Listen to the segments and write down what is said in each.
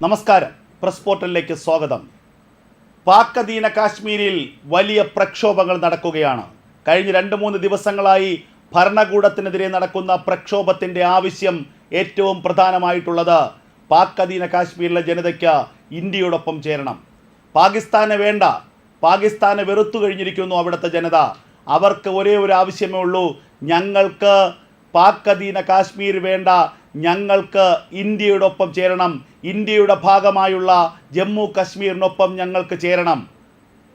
നമസ്കാരം, പ്രസ് പോർട്ടലിലേക്ക് സ്വാഗതം. പാക് അധീന കാശ്മീരിൽ വലിയ പ്രക്ഷോഭങ്ങൾ നടക്കുകയാണ്. കഴിഞ്ഞ 2-3 ദിവസങ്ങളായി ഭരണകൂടത്തിനെതിരെ നടക്കുന്ന പ്രക്ഷോഭത്തിൻ്റെ ആവശ്യം ഏറ്റവും പ്രധാനമായിട്ടുള്ളത് പാക് അധീന കാശ്മീരിലെ ജനതയ്ക്ക് ഇന്ത്യയോടൊപ്പം ചേരണം. പാകിസ്ഥാനെ വേണ്ട, പാകിസ്ഥാനെ വെറുത്തു കഴിഞ്ഞിരിക്കുന്നു അവിടുത്തെ ജനത. അവർക്ക് ഒരേ ഒരു ആവശ്യമേ ഉള്ളൂ, ഞങ്ങൾക്ക് പാക് അധീന കാശ്മീർ വേണ്ട, ഞങ്ങൾക്ക് ഇന്ത്യയോടൊപ്പം ചേരണം, ഇന്ത്യയുടെ ഭാഗമായുള്ള ജമ്മു കശ്മീരിനൊപ്പം ഞങ്ങൾക്ക് ചേരണം.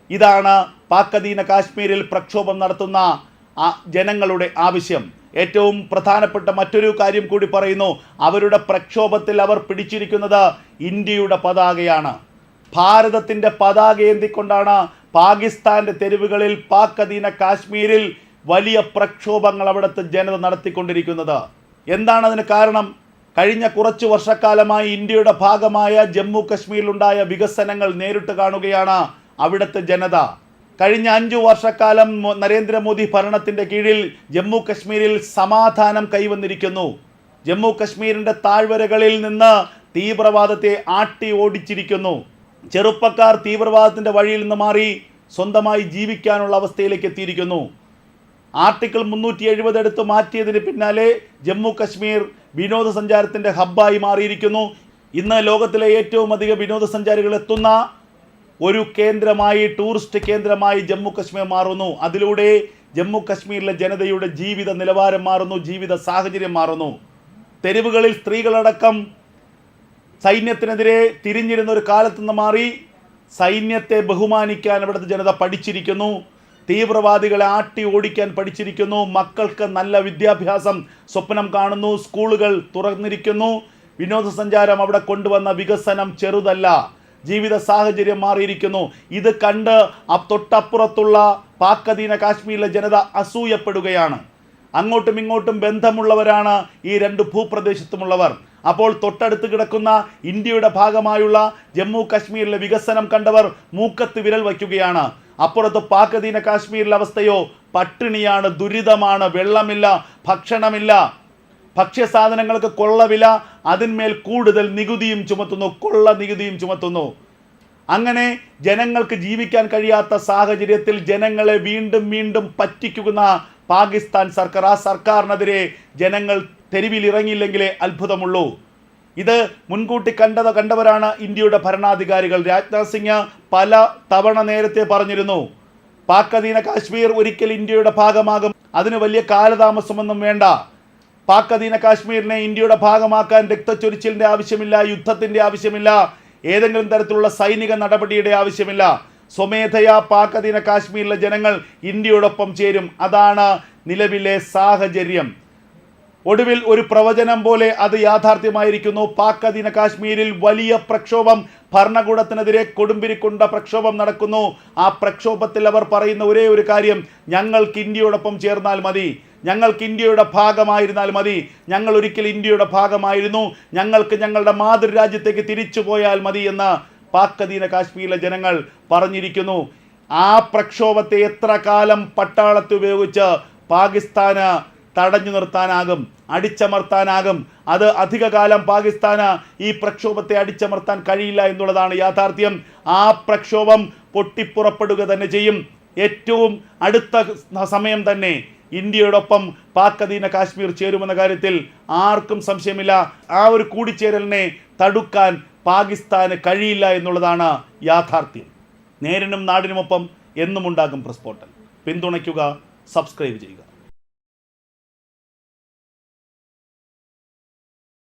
ഇതാണ് പാക് അധീന കാശ്മീരിൽ പ്രക്ഷോഭം നടത്തുന്ന ജനങ്ങളുടെ ആവശ്യം. ഏറ്റവും പ്രധാനപ്പെട്ട മറ്റൊരു കാര്യം കൂടി പറയുന്നു, അവരുടെ പ്രക്ഷോഭത്തിൽ അവർ പിടിച്ചിരിക്കുന്നത് ഇന്ത്യയുടെ പതാകയാണ്. ഭാരതത്തിൻ്റെ പതാക ഏന്തിക്കൊണ്ടാണ് പാകിസ്ഥാൻ്റെ തെരുവുകളിൽ പാക് അധീന കാശ്മീരിൽ വലിയ പ്രക്ഷോഭങ്ങൾ അവിടുത്തെ ജനത നടത്തിക്കൊണ്ടിരിക്കുന്നത്. എന്താണ് അതിന് കാരണം? കഴിഞ്ഞ കുറച്ച് വർഷക്കാലമായി ഇന്ത്യയുടെ ഭാഗമായ ജമ്മു കശ്മീരിലുണ്ടായ വികസനങ്ങൾ നേരിട്ട് കാണുകയാണ് അവിടുത്തെ ജനത. കഴിഞ്ഞ 5 വർഷക്കാലം നരേന്ദ്രമോദി ഭരണത്തിൻ്റെ കീഴിൽ ജമ്മു കശ്മീരിൽ സമാധാനം കൈവന്നിരിക്കുന്നു. ജമ്മു കശ്മീരിൻ്റെ താഴ്വരകളിൽ നിന്ന് തീവ്രവാദത്തെ ആട്ടി ഓടിച്ചിരിക്കുന്നു. ചെറുപ്പക്കാർ തീവ്രവാദത്തിൻ്റെ വഴിയിൽ നിന്ന് മാറി സ്വന്തമായി ജീവിക്കാനുള്ള അവസ്ഥയിലേക്ക് എത്തിയിരിക്കുന്നു. ആർട്ടിക്കിൾ 370 എടുത്ത് മാറ്റിയതിന് പിന്നാലെ ജമ്മു കശ്മീർ വിനോദസഞ്ചാരത്തിൻ്റെ ഹബ്ബായി മാറിയിരിക്കുന്നു. ഇന്ന് ലോകത്തിലെ ഏറ്റവും അധികം വിനോദസഞ്ചാരികൾ എത്തുന്ന ഒരു കേന്ദ്രമായി, ടൂറിസ്റ്റ് കേന്ദ്രമായി ജമ്മു കശ്മീർ മാറുന്നു. അതിലൂടെ ജമ്മു കശ്മീരിലെ ജനതയുടെ ജീവിത നിലവാരം മാറുന്നു, ജീവിത സാഹചര്യം മാറുന്നു. തെരുവുകളിൽ സ്ത്രീകളടക്കം സൈന്യത്തിനെതിരെ തിരിഞ്ഞിരുന്ന ഒരു കാലത്തു നിന്ന് മാറി സൈന്യത്തെ ബഹുമാനിക്കാൻ അവിടുത്തെ ജനത പഠിച്ചിരിക്കുന്നു. തീവ്രവാദികളെ ആട്ടി ഓടിക്കാൻ പഠിച്ചിരിക്കുന്നു. മക്കൾക്ക് നല്ല വിദ്യാഭ്യാസം സ്വപ്നം കാണുന്നു. സ്കൂളുകൾ തുറന്നിരിക്കുന്നു. വിനോദസഞ്ചാരം അവിടെ കൊണ്ടുവന്ന വികസനം ചെറുതല്ല. ജീവിത സാഹചര്യം മാറിയിരിക്കുന്നു. ഇത് കണ്ട് തൊട്ടപ്പുറത്തുള്ള പാക് അധീന കാശ്മീരിലെ ജനത അസൂയപ്പെടുകയാണ്. അങ്ങോട്ടും ഇങ്ങോട്ടും ബന്ധമുള്ളവരാണ് ഈ 2 ഭൂപ്രദേശത്തുമുള്ളവർ. അപ്പോൾ തൊട്ടടുത്ത് കിടക്കുന്ന ഇന്ത്യയുടെ ഭാഗമായുള്ള ജമ്മു കശ്മീരിലെ വികസനം കണ്ടവർ മൂക്കത്ത് വിരൽ വയ്ക്കുകയാണ്. അപ്പുറത്ത് പാക് അധീന കാശ്മീരിലെ അവസ്ഥയോ പട്ടിണിയാണ്, ദുരിതമാണ്, വെള്ളമില്ല, ഭക്ഷണമില്ല, ഭക്ഷ്യസാധനങ്ങൾക്ക് കൊള്ളവില, അതിന്മേൽ കൂടുതൽ നികുതിയും ചുമത്തുന്നു, കൊള്ള നികുതിയും ചുമത്തുന്നു. അങ്ങനെ ജനങ്ങൾക്ക് ജീവിക്കാൻ കഴിയാത്ത സാഹചര്യത്തിൽ ജനങ്ങളെ വീണ്ടും വീണ്ടും പറ്റിക്കുന്ന പാകിസ്ഥാൻ സർക്കാർ, ആ സർക്കാരിനെതിരെ ജനങ്ങൾ തെരുവിൽ ഇറങ്ങിയില്ലെങ്കിലേ അത്ഭുതമുള്ളൂ. ഇത് മുൻകൂട്ടി കണ്ടവരാണ് ഇന്ത്യയുടെ ഭരണാധികാരികൾ. രാജ്നാഥ് സിംഗ് പല തവണ നേരത്തെ പറഞ്ഞിരുന്നു, പാക് അധീന കാശ്മീർ ഒരിക്കൽ ഇന്ത്യയുടെ ഭാഗമാകും, അതിന് വലിയ കാലതാമസമൊന്നും വേണ്ട. പാക് അധീന കാശ്മീരിനെ ഇന്ത്യയുടെ ഭാഗമാക്കാൻ രക്തച്ചൊരിച്ചിലിൻ്റെ ആവശ്യമില്ല, യുദ്ധത്തിൻ്റെ ആവശ്യമില്ല, ഏതെങ്കിലും തരത്തിലുള്ള സൈനിക നടപടിയുടെ ആവശ്യമില്ല. സ്വമേധയാ പാക് അധീന കാശ്മീരിലെ ജനങ്ങൾ ഇന്ത്യയോടൊപ്പം ചേരും. അതാണ് നിലവിലെ സാഹചര്യം. ഒടുവിൽ ഒരു പ്രവചനം പോലെ അത് യാഥാർത്ഥ്യമായിരിക്കുന്നു. പാക് അധീന കാശ്മീരിൽ വലിയ പ്രക്ഷോഭം, ഭരണകൂടത്തിനെതിരെ കൊടുമ്പിരിക്കൊണ്ട പ്രക്ഷോഭം നടക്കുന്നു. ആ പ്രക്ഷോഭത്തിൽ അവർ പറയുന്ന ഒരേ ഒരു കാര്യം, ഞങ്ങൾക്ക് ഇന്ത്യയോടൊപ്പം ചേർന്നാൽ മതി, ഞങ്ങൾക്ക് ഇന്ത്യയുടെ ഭാഗമായിരുന്നാൽ മതി, ഞങ്ങൾ ഒരിക്കൽ ഇന്ത്യയുടെ ഭാഗമായിരുന്നു, ഞങ്ങൾക്ക് ഞങ്ങളുടെ മാതൃരാജ്യത്തേക്ക് തിരിച്ചു പോയാൽ മതി എന്ന് പാക് അധീന കാശ്മീരിലെ ജനങ്ങൾ പറഞ്ഞിരിക്കുന്നു. ആ പ്രക്ഷോഭത്തെ എത്ര കാലം പട്ടാളത്തെ ഉപയോഗിച്ച് പാകിസ്ഥാന് തടഞ്ഞു നിർത്താനാകും, അടിച്ചമർത്താനാകും? അത് അധികകാലം പാകിസ്ഥാന് ഈ പ്രക്ഷോഭത്തെ അടിച്ചമർത്താൻ കഴിയില്ല എന്നുള്ളതാണ് യാഥാർത്ഥ്യം. ആ പ്രക്ഷോഭം പൊട്ടിപ്പുറപ്പെടുക തന്നെ ചെയ്യും. ഏറ്റവും അടുത്ത സമയം തന്നെ ഇന്ത്യയോടൊപ്പം പാക് അധീന കാശ്മീർ ചേരുമെന്ന കാര്യത്തിൽ ആർക്കും സംശയമില്ല. ആ ഒരു കൂടിച്ചേരലിനെ തടുക്കാൻ പാകിസ്ഥാന് കഴിയില്ല എന്നുള്ളതാണ് യാഥാർത്ഥ്യം. നേരിനും നാടിനുമൊപ്പം എന്നും ഉണ്ടാകും പ്രസ് പോർട്ടൽ. പിന്തുണയ്ക്കുക, സബ്സ്ക്രൈബ് ചെയ്യുക.